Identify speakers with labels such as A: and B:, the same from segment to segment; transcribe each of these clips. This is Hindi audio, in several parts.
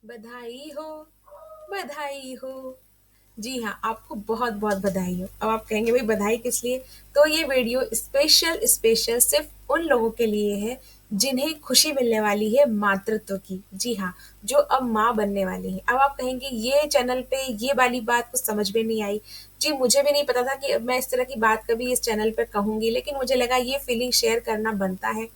A: बधाई हो, बधाई हो। जी हाँ, आपको बहुत-बहुत बधाई हो। अब आप कहेंगे भई बधाई किस लिए? तो ये वीडियो स्पेशल स्पेशल सिर्फ़ उन लोगों के लिए है, जिन्हें खुशी मिलने वाली है मातृत्व की। जी हाँ, जो अब माँ बनने वाली हैं। अब आप कहेंगे ये चैनल पे ये वाली बात कुछ समझ में नहीं आई। जी, मुझे भी नहीं पता था कि मैं इस तरह की बात कभी इस चैनल पे कहूँगी, लेकिन मुझे लगा ये फीलिंग शेयर करना बनता है।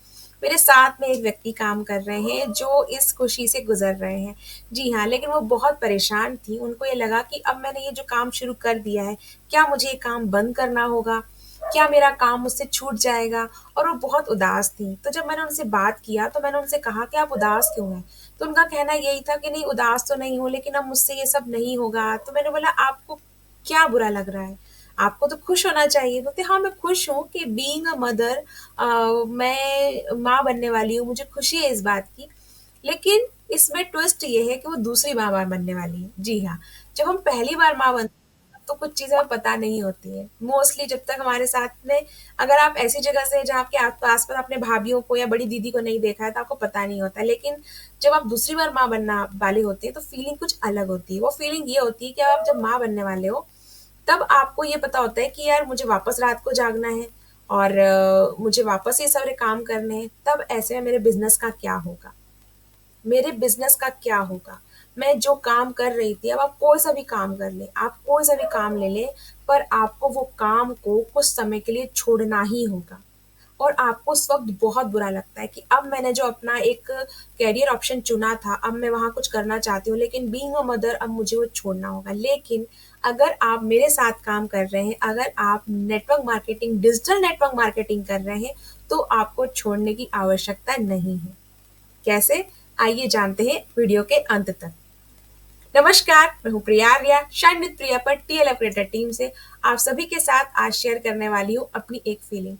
A: मेरे साथ में एक व्यक्ति काम कर रहे हैं जो इस खुशी से गुज़र रहे हैं। जी हाँ, लेकिन वो बहुत परेशान थी, उनको ये लगा कि अब मैंने ये जो काम शुरू कर दिया है, क्या मुझे ये काम बंद करना होगा? क्या मेरा काम मुझसे छूट जाएगा? और वो बहुत उदास थीं। तो जब मैंने उनसे बात किया, तो मैंने उनसे कहा कि आप उदास क्यों हैं? तो उनका कहना यही था कि नहीं उदास तो नहीं हूँ, लेकिन अब मुझसे ये सब नहीं होगा। तो मैंने बोला आपको क्या बुरा लग रहा है? आपको तो खुश होना चाहिए। बोलते हाँ, मैं खुश हूँ कि बीइंग अ मदर मैं माँ बनने वाली हूँ, मुझे खुशी है इस बात की। लेकिन इसमें ट्विस्ट ये है कि वो दूसरी माँ बनने वाली है। जी हाँ, जब हम पहली बार माँ बनते हैं तो कुछ चीज़ें हमें पता नहीं होती हैं। मोस्टली जब तक हमारे साथ में अगर आप ऐसी जगह से हैं जहाँ आपके आस-पास अपने भाभीयों को या बड़ी दीदी को नहीं देखा है तो आपको पता नहीं होता है। लेकिन जब आप दूसरी बार माँ बनना वाले होते हैं तो फीलिंग कुछ अलग होती है। वो फीलिंग ये होती है कि आप जब माँ बनने वाले हो तब आपको ये पता होता है कि यार मुझे वापस रात को जागना है और मुझे वापस ये सारे काम करने हैं। तब ऐसे में मेरे बिज़नेस का क्या होगा? मेरे बिज़नेस का क्या होगा? मैं जो काम कर रही थी, अब आप कोई सा भी काम कर लें, आप कोई सा भी काम ले लें, पर आपको वो काम को कुछ समय के लिए छोड़ना ही होगा। और आपको उस वक़्त बहुत बुरा लगता है कि अब मैंने जो अपना एक करियर ऑप्शन चुना था, अब मैं वहाँ कुछ करना चाहती हूँ, लेकिन बीइंग अ मदर अब मुझे वो छोड़ना होगा। लेकिन अगर आप मेरे साथ काम कर रहे हैं, अगर आप network marketing, digital network marketing कर रहे हैं, तो आपको छोड़ने की आवश्यकता नहीं है। कैसे? आइए जानते हैं वीडियो के अंत तक। नमस्कार, मैं हूँ प्रिया आर्या, शाइन विद प्रिया पर टीएलएफ क्रिएटर टीम से आप सभी के साथ आज शेयर करने वाली हूँ अपनी एक फीलिंग।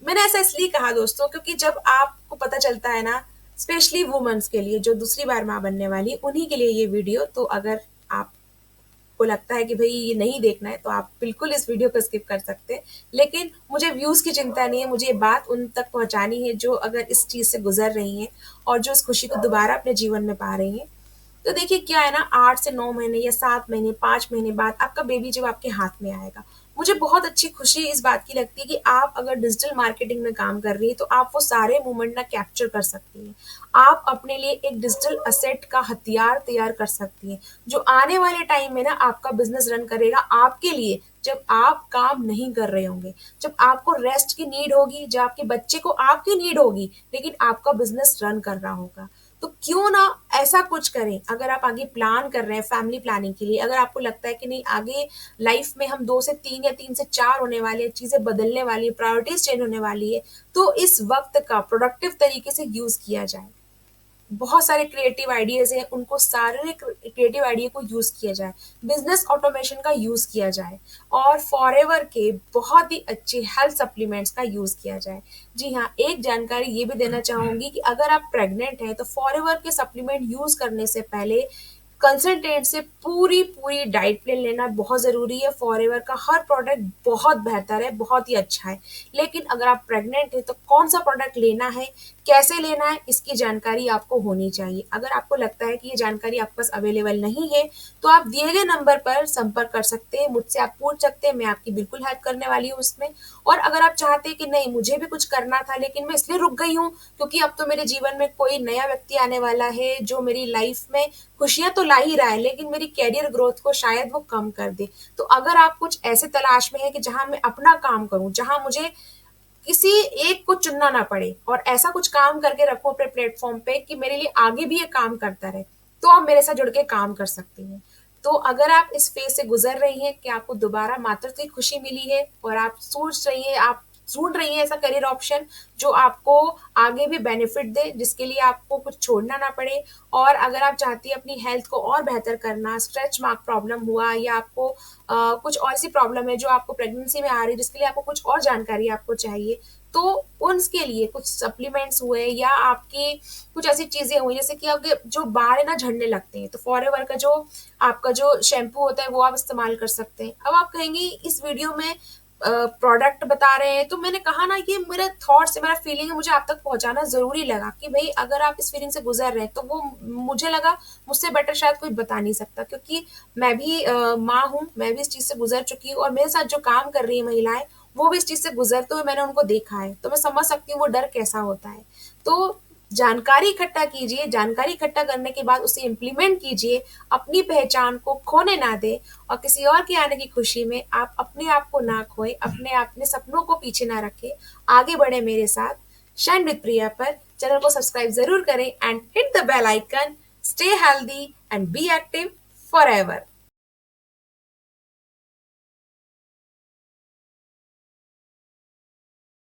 A: मैंने ऐसा इसलिए कहा दोस्तों क्योंकि जब आपको पता चलता है ना, स्पेशली वुमेन्स के लिए जो दूसरी बार माँ बनने वाली, उन्हीं के लिए ये वीडियो तो अगर आप को लगता है कि भई ये नहीं देखना है, तो आप बिल्कुल इस वीडियो को स्किप कर सकते हैं। लेकिन मुझे व्यूज़ की चिंता नहीं है, मुझे ये बात उन तक पहुँचानी है जो अगर इस चीज़ से गुज़र रही हैं और जो इस खुशी को दोबारा अपने जीवन में पा रही हैं। तो देखिए क्या है ना 8 से 9 महीने या 7 महीने, 5 महीने बाद आपका बेबी जब आपके हाथ में आएगा, मुझे बहुत अच्छी खुशी इस बात की लगती है कि आप अगर डिजिटल मार्केटिंग में काम कर रही हैं, तो आप वो सारे मोमेंट ना कैप्चर कर सकती हैं। आप अपने लिए एक डिजिटल असेट का हथियार तैयार कर सकती हैं, जो आने वाले टाइम में ना आपका बिज़नेस रन करेगा आपके लिए, जब आप काम नहीं कर रहे होंगे, जब आपको रेस्ट की नीड होगी, जब आपके बच्चे को आपकी नीड होगी, लेकिन आपका बिज़नेस रन कर रहा होगा। तो क्यों ना ऐसा कुछ करें अगर आप आगे प्लान कर रहे हैं फैमिली प्लानिंग के लिए अगर आपको लगता है कि नहीं आगे लाइफ में हम 2 से 3 या 3 से 4 होने वाले हैं, चीज़ें बदलने वाली है, प्रायोरिटीज़ चेंज होने वाली है, तो इस वक़्त का प्रोडक्टिव तरीके से यूज़ किया जाए। बहुत सारे क्रिएटिव आइडियाज़ हैं, उनको सारे क्रिएटिव आइडिया को यूज़ किया जाए। बिज़नेस ऑटोमेशन का यूज़ किया जाए और फॉरएवर के बहुत ही अच्छे हेल्थ सप्लीमेंट्स का यूज़ किया जाए। जी हाँ, एक जानकारी ये भी देना चाहूँगी कि अगर आप प्रेग्नेंट हैं, तो फॉरएवर के सप्लीमेंट यूज़ करने से पहले कंसल्टेंट से पूरी डाइट प्लान लेना बहुत ज़रूरी है। फॉरएवर का हर प्रोडक्ट बहुत बेहतर है, बहुत ही अच्छा है। लेकिन अगर आप प्रेग्नेंट हैं, तो कौन-सा प्रोडक्ट लेना है, कैसे लेना है, इसकी जानकारी आपको होनी चाहिए। अगर आपको लगता है कि ये जानकारी आपके पास अवेलेबल नहीं है, तो आप दिए गए नंबर पर संपर्क कर सकते हैं, मुझसे आप पूछ सकते हैं, मैं आपकी बिल्कुल हेल्प करने वाली हूँ उसमें। और अगर आप चाहते हैं कि नहीं मुझे भी कुछ करना था लेकिन मैं इसलिए रुक गई हूँ क्योंकि अब तो मेरे जीवन में कोई नया व्यक्ति आने वाला है जो मेरी लाइफ में खुशियाँ तो ला ही रहा है लेकिन मेरी करियर ग्रोथ को शायद वो कम कर दे। तो अगर आप कुछ ऐसे तलाश में हैं कि जहाँ मैं अपना काम करूँ, जहाँ मुझे किसी एक को चुनना ना पड़े और ऐसा कुछ काम करके रखूँ अपने प्लेटफ़ॉर्म पे कि मेरे लिए आगे भी ये काम करता रहे, तो आप मेरे साथ जुड़ के काम कर सकती हैं। तो अगर आप इस फ़ेज़ से गुज़र रही हैं कि आपको दोबारा मातृत्व की खुशी मिली है और आप सोच रही हैं, आप ढूँढ रही हैं ऐसा करियर ऑप्शन जो आपको आगे भी बेनिफिट दे, जिसके लिए आपको कुछ छोड़ना ना पड़े और अगर आप चाहती हैं अपनी हेल्थ को और बेहतर करना, स्ट्रेच मार्क प्रॉब्लम हुआ या आपको कुछ और सी प्रॉब्लम है जो आपको प्रेगनेंसी में आ रही है जिसके लिए आपको कुछ और जानकारी आपको चाहिए, तो उसके लिए कुछ सप्लीमेंट्स हुए या आपकी कुछ ऐसी चीज़ें हुई जैसे कि आपके जो बाल है ना झड़ने लगते हैं, तो फॉरएवर का जो आपका जो शैम्पू होता है वो आप इस्तेमाल कर सकते हैं। अब आप कहेंगी इस वीडियो में प्रोडक्ट बता रहे हैं, तो मैंने कहा ना ये मेरे थॉट्स, मेरा फीलिंग है, मुझे आप तक पहुंचाना जरूरी लगा कि भाई अगर आप इस फीलिंग से गुजर रहे हैं तो वो मुझे लगा मुझसे बेटर शायद कोई बता नहीं सकता, क्योंकि मैं भी माँ हूँ, मैं भी इस चीज से गुजर चुकी हूँ और मेरे साथ जो काम कर रही है महिलाएं वो भी इस चीज से गुजरते हुए मैंने उनको देखा है, तो मैं समझ सकती हूँ वो डर कैसा होता है। तो जानकारी इकट्ठा कीजिए, जानकारी इकट्ठा करने के बाद उसे इम्प्लीमेंट कीजिए, अपनी पहचान को खोने ना दें और किसी और के आने की खुशी में आप अपने आप को ना खोए, अपने अपने सपनों को पीछे ना रखें, आगे बढ़े मेरे साथ। शाइन विद प्रिया पर चैनल को सब्सक्राइब जरूर करें and hit the bell icon. Stay healthy and be active for ever.